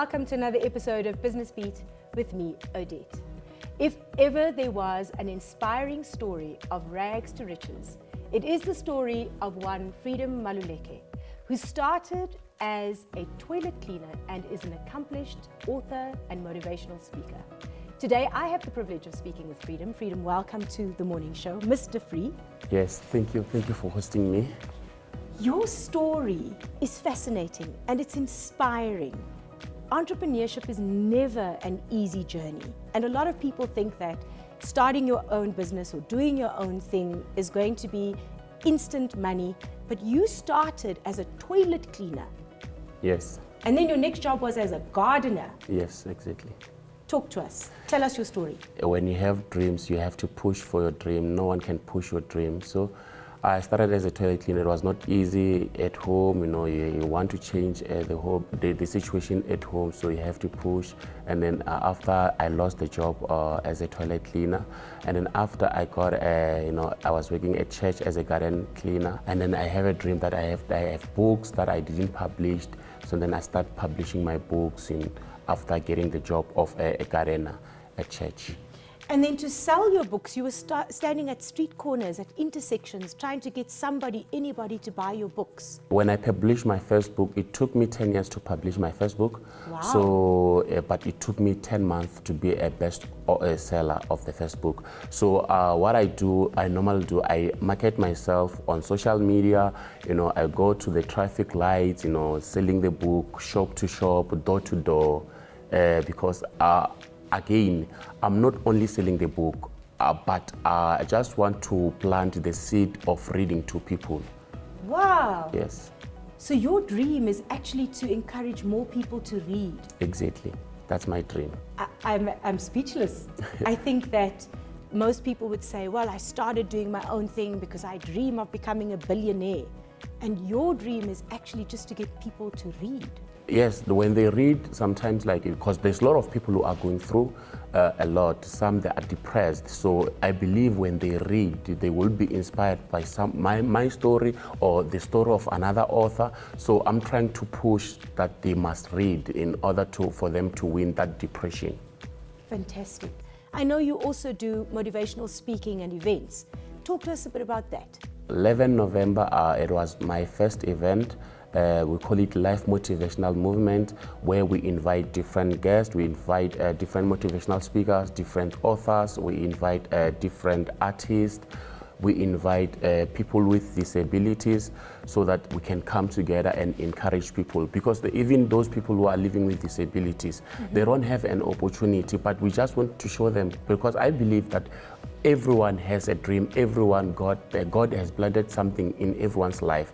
welcome to another episode of Business Beat with me, Odette. If ever there was an inspiring story of rags to riches, it is the story of one Freedom Maluleke, who started as a toilet cleaner and is an accomplished author and motivational speaker. Today, I have the privilege of speaking with Freedom. Freedom, welcome to the morning show. Mr. Free. Yes, thank you. Thank you for hosting me. Your story is fascinating and it's inspiring. Entrepreneurship is never an easy journey. And a lot of people think that starting your own business or doing your own thing is going to be instant money. But you started as a toilet cleaner. Yes. And then your next job was as a gardener. Yes, exactly. Talk to us. Tell us your story. When you have dreams, you have to push for your dream. No one can push your dream. So I started as a toilet cleaner. It was not easy at home. You want to change the situation at home, so you have to push. And then after I lost the job as a toilet cleaner, and then after I got, I was working at church as a garden cleaner. And then I have a dream that I have books that I didn't publish. So then I start publishing my books after getting the job of a gardener at church. And then to sell your books, you were standing at street corners, at intersections, trying to get anybody to buy your books. When I published my first book, it took me 10 years to publish my first book. Wow. So, but it took me 10 months to be a best seller of the first book. So what I normally do, I market myself on social media. I go to the traffic lights, selling the book, shop to shop, door to door, because again, I'm not only selling the book, but I just want to plant the seed of reading to people. Wow. Yes. So your dream is actually to encourage more people to read. Exactly. That's my dream. I'm speechless. I think that most people would say, well, I started doing my own thing because I dream of becoming a billionaire. And your dream is actually just to get people to read. Yes, when they read, sometimes because there's a lot of people who are going through a lot. Some they are depressed. So I believe when they read, they will be inspired by my story or the story of another author. So I'm trying to push that they must read in order for them to win that depression. Fantastic. I know you also do motivational speaking and events. Talk to us a bit about that. 11 November, it was my first event. We call it Life Motivational Movement, where we invite different guests, we invite different motivational speakers, different authors, we invite different artists, we invite people with disabilities so that we can come together and encourage people. Because even those people who are living with disabilities, they don't have an opportunity, but we just want to show them, because I believe that everyone has a dream. God has planted something in everyone's life.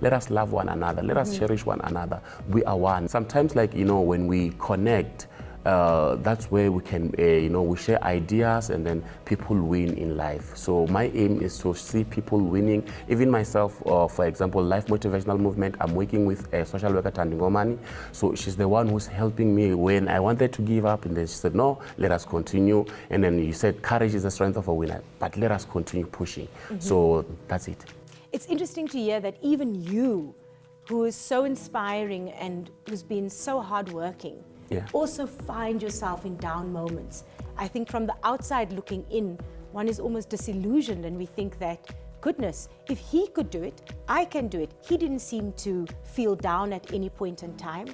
Let us love one another. Let us cherish one another. We are one. Sometimes, when we connect, that's where we can, we share ideas and then people win in life. So my aim is to see people winning. Even myself, for example, Life Motivational Movement, I'm working with a social worker, Tandingomani. So she's the one who's helping me when I wanted to give up. And then she said, no, let us continue. And then you said, courage is the strength of a winner, but let us continue pushing. So that's it. It's interesting to hear that even you, who is so inspiring and who's been so hardworking, also find yourself in down moments. I think from the outside looking in, one is almost disillusioned and we think that, goodness, if he could do it, I can do it. He didn't seem to feel down at any point in time.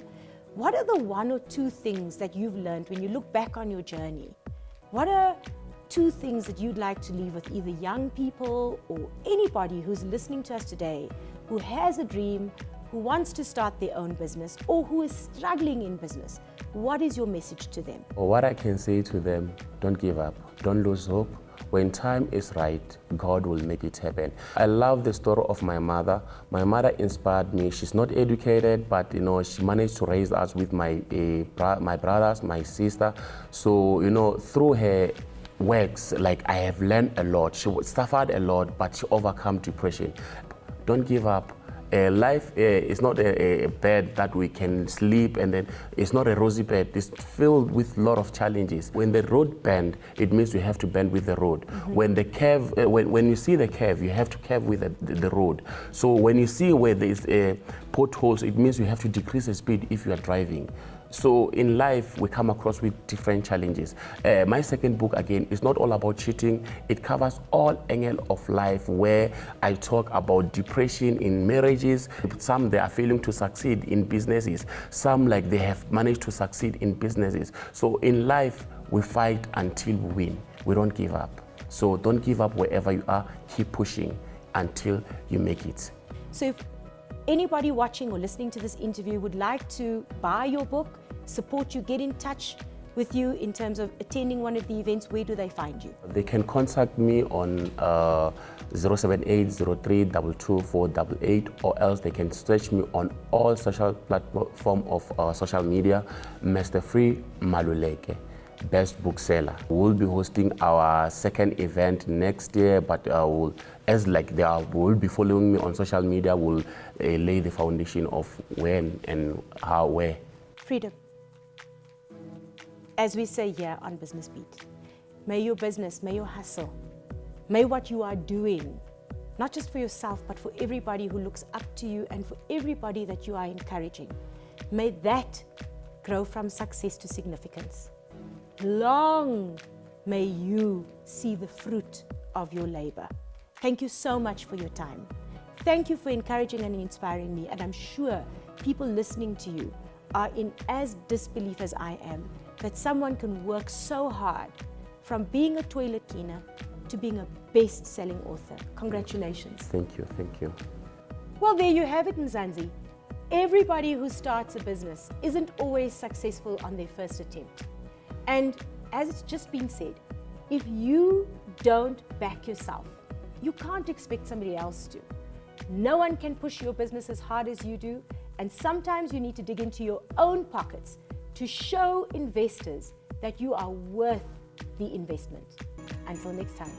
What are the one or two things that you've learned when you look back on your journey? What are two things that you'd like to leave with either young people or anybody who's listening to us today, who has a dream, who wants to start their own business or who is struggling in business? What is your message to them? What I can say to them, don't give up, don't lose hope. When time is right, God will make it happen. I love the story of my mother. My mother inspired me. She's not educated, but she managed to raise us with my brothers, my sister. So through her works, I have learned a lot. She suffered a lot, but she overcome depression. Don't give up. Life is not a bed that we can sleep, and then it's not a rosy bed. It's filled with a lot of challenges. When the road bend, it means you have to bend with the road. When the curve, when you see the curve, you have to curve with the road. So when you see where there is potholes, it means you have to decrease the speed if you are driving. So in life, we come across with different challenges. My second book, again, is not all about cheating. It covers all angles of life, where I talk about depression in marriages. Some, they are failing to succeed in businesses. Some, like, they have managed to succeed in businesses. So in life, we fight until we win. We don't give up. So don't give up wherever you are. Keep pushing until you make it. So if anybody watching or listening to this interview would like to buy your book, support you, get in touch with you in terms of attending one of the events, where do they find you? They can contact me on 07803222488, or else they can search me on all social platforms of social media, Mr. Freedom Maluleke, best bookseller. We'll be hosting our second event next year, but will be following me on social media, will lay the foundation of when and how, where. Freedom. As we say here on Business Beat, may your business, may your hustle, may what you are doing, not just for yourself, but for everybody who looks up to you and for everybody that you are encouraging, may that grow from success to significance. Long may you see the fruit of your labor. Thank you so much for your time. Thank you for encouraging and inspiring me, and I'm sure people listening to you are in as disbelief as I am that someone can work so hard from being a toilet cleaner to being a best-selling author. Congratulations. Thank you, thank you. Well, there you have it, Mzansi. Everybody who starts a business isn't always successful on their first attempt. And as it's just been said, if you don't back yourself, you can't expect somebody else to. No one can push your business as hard as you do, and sometimes you need to dig into your own pockets to show investors that you are worth the investment. Until next time.